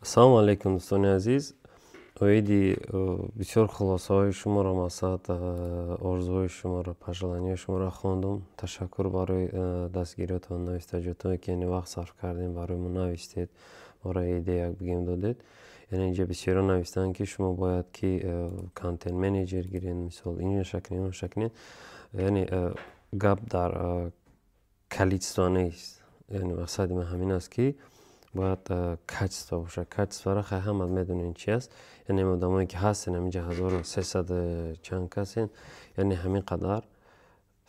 Ассалому алейкум, дӯстони азиз. Оиди бисёр хулосаҳои шуморо, мақсад орзуҳои шуморо, пожеланияи шуморо хондум. Ташаккур барои дастгириётон, навистаҷотое, ки яъне вақт сарф кардем, барои мо навистед, моро идея бигем додед. Яъне инҷа бисёрон навистанд, ки шумо бояд ки контент менеҷер гиред, мисол ин шаклин, он шаклин. Яъне гап дар количество нест. Яъне мақсади ман ҳамин аст, ки бояд качество бошад. Качестворо хай ҳамат медонем чи аст. Яъне одамое ки ҳастен ҳаминҷа 1300 чанд касен, яъне ҳамин қадар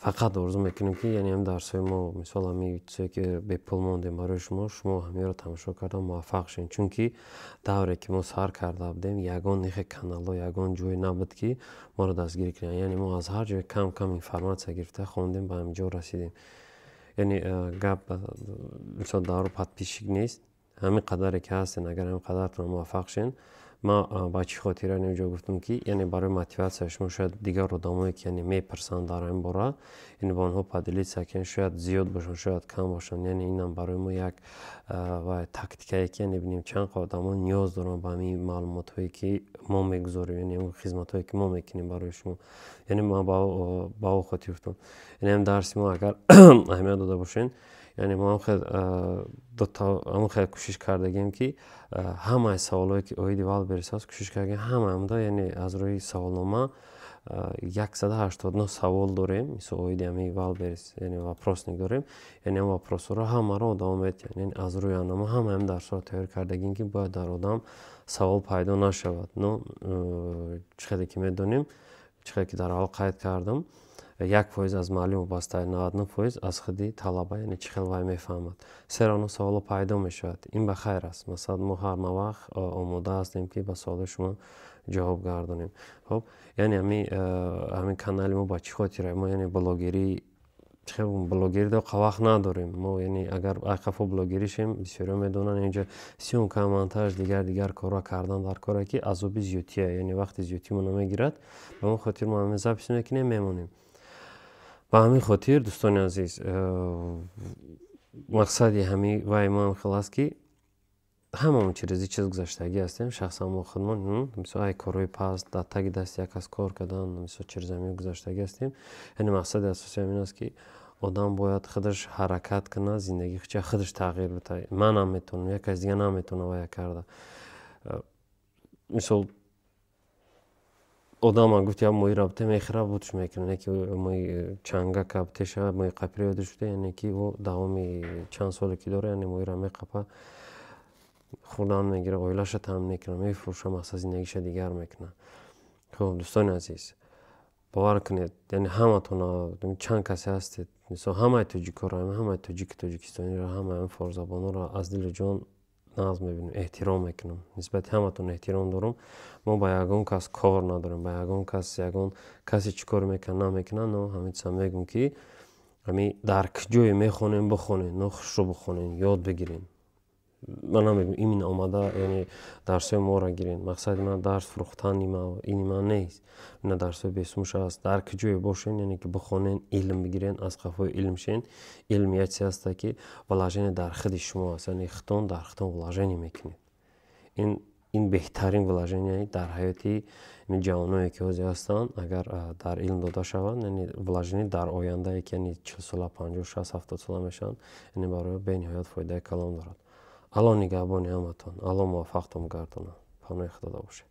фақат орзу мекунем, ки яъне ҳамин дарсҳои мо, мисол ҳамин чизе ки бепул мондем барои шумо ҳаминро тамошо карда муваффақ шавед. Чунки давре ки мо сар карда будем, ягон нихе каналҳо, ягон ҷое набуд, ки моро дастгирӣ кунад. Яъне мо аз ҳар ҷое кам информатсия гирифта хондем, ба ҳаминҷо расидем. Яъне гап мисол давру подписчик нест. ҳамин қадаре ки ҳастен, агар ҳамин қадартон муваффақ шен, ман ба чӣ хотир инҷо гуфтам, ки яъне барои мотиватсияи шумо шояд дигар одамое ки яъне мепурсанд дар ҳамин бора, яъне ба онҳо поделитсия, ки шояд зиёд бошанд, шояд кам бошанд. Яъне инам барои мо як тактикае, ки яъне бинем чанд одамо ниёз доранд ба ҳамин маълумотҳое, ки мо мегузорем, яъне хизматҳое, ки мо мекунем барои шумо. Яъне ман ба о хотир гуфтам. Яъне ҳамин дарси мо агар аҳамият дода бошен, яъне мо ҳамон хеле кӯшиш кардагем, ки ҳамаи саволҳое, ки Оиди Валберес аст, кӯшиш кардагем ҳамаамда, яъне аз рӯи саволнома 189 савол дорем. Мисол Оиди ҳамин Валберес, яъне вопросник дорем. Яъне ҳам вопросҳоро ҳамаро одамо метавонад. Яъне аз рӯи анама ҳамаи дарсҳоро тайёр кардагем, ки бояд дар одам савол пайдо нашавад. Но чӣ хеле ки медонем, чӣ хеле ки дар аввал қайд кардам, 1% аз муаллим вобаста, 99% аз худи талаба, яъне чӣ хел вай мефаҳмад. Зеро оно саволо пайдо мешавад. Ин ба хайр аст. Масалан, мо ҳама вақт омода ҳастем, ки ба саволҳои шумо ҷавоб гардонем. Хоб, яъне ҳамин канали мо ба чӣ хотира? Мо яъне блогерӣ, блогерӣ доқа вақт надорем. Мо яъне агар айқафо блогерӣ шем, бисёриҳо медонанд инҷа сёмка, монтаж, дигар корҳо кардан дар коре, ки азоби зиёдтия, яъне вақти зиёдтимона мегирад. Ба ҳамин хотир мо ҳамин запис мекунем, мемонем. Ба ҳамин хотир, дӯстони азиз, мақсади ҳамин вай мо хел аст, ки ҳамаон чиз гузаштагӣ ҳастем. Шахсан мо худмон мисол ай корҳои паст, дар таги дасти як кас кор кардан, мисол чирзамини гузаштагӣ ҳастем. Яъне мақсади асосӣ ҳамин аст, ки одам бояд худаш ҳаракат кунад, зиндагии худаш тағйир битавонад. Манам метавонам, як кас дигар наметавонад вая карда. Мисол одам гуфт, як моҳи рабта мехӯрад, будш мекунад, яке моҳи чангака бутеша, моҳи қапиро ёдаш буда, яъне ки ӯ давоми чанд соле ки дора, яъне моҳиро меқапад, хӯрдан мегирад, оилаша таъмин мекунад, мефурӯшад, мақсад зиндагиша дигар мекунад. Хуб, дӯстони азиз, бовар кунед, яъне ҳаматон чанд касе ҳастед, мисол ҳамаи тоҷикоро, ҳамаи тоҷикистониро, ҳамаи форзабонро аз дилу ҷон нағз мебинем, эҳтиром мекунам. Нисбати ҳаматон эҳтиром дорам. Мо ба ягон кас кор надорем, ба ягон касе чӣ кор мекунад, намекунад, но ҳамин чиза мегӯям, ки дар куҷое мехонем, бихонем, но хушро бихонем, ёд бигирем. Ман намегӯям имин омада, яъне дарсҳои моро гиред. Мақсади ман дарс фурӯхтан има нест. Ина дарсҳои бесумуш аст. Дар куҷое бошен, яъне ки бихонен, илм бигирен, аз қафои илм шен. Илм як чизе аст, ки вложение дар худи шумо аст. Яъне хитон дар хитон вложение мекунед. Ин беҳтарин вложение дар ҳаёти ҷавоное, ки ҳозир ҳастанд, агар дар илм дода шаванд, яъне вложение дар ояндае, ки яъне 40 сола, 50, 60, 70 сола мешаванд, яъне барои бениҳоят фоидаи калон дорад. Алло нигаҳбони ҳаматон, Алло муваффақтон гардонад. Паноҳи Худо бошед.